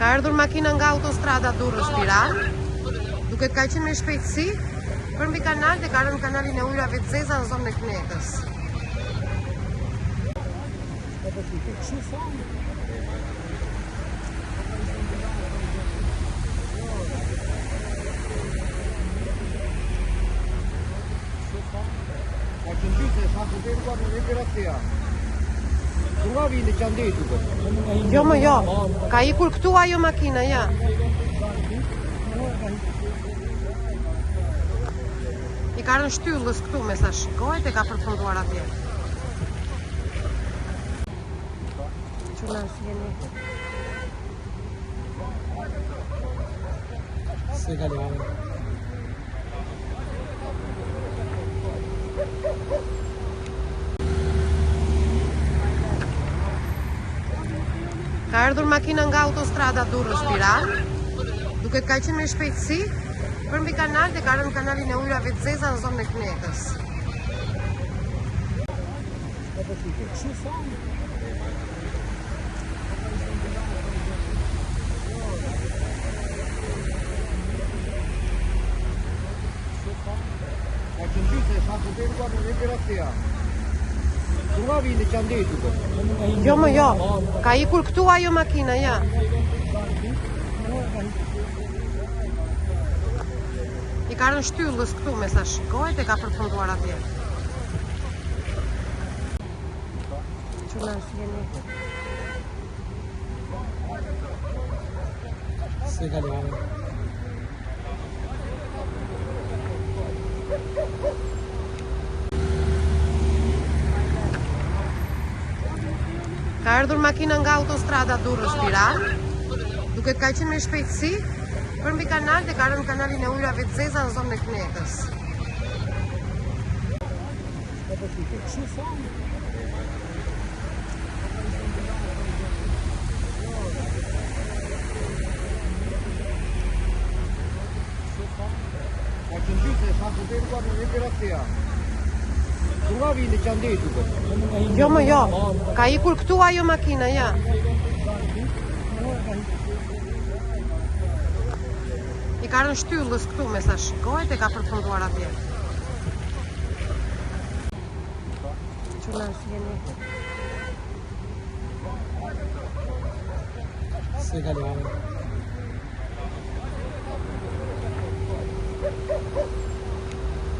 Ka ardhur makina nga autostrada Durrës-Tiranë, duke ka qenë me shpejtësi për mbi kanal dhe ka rënë kanalin e ujrave të zeza në zonën e Knekës. Jo më jo, ka ikur këtu ajo makina, ja. I ka rënë shtyllës këtu me sa shikohet e ka përfunduar atje. Qëna si jeni? Se kaluar. Ka ardhur makina nga autostrada Durrës-Tiranë, duke ka qenë me shpejtësi për mbi kanal dhe ka rënë kanalin e ujrave të zeza në zonën e Knekës. Jo më jo, ka ikur këtu ajo makina, ja. I ka rënë shtyllës këtu me sa shikohet e ka përfunduar atje. Qëna si jeni? Se kaluar. Ka ardhur makina nga autostrada Durrës-Tiranë, duke ka qenë me shpejtësi për mbi kanal dhe ka rënë kanalin e ujrave të zeza në zonën e Knekës. Jo më jo, ka ikur këtu ajo makina, ja. I ka rënë shtyllës këtu me sa shikohet e ka përfunduar atje. Qëna si jeni? Se kaluar.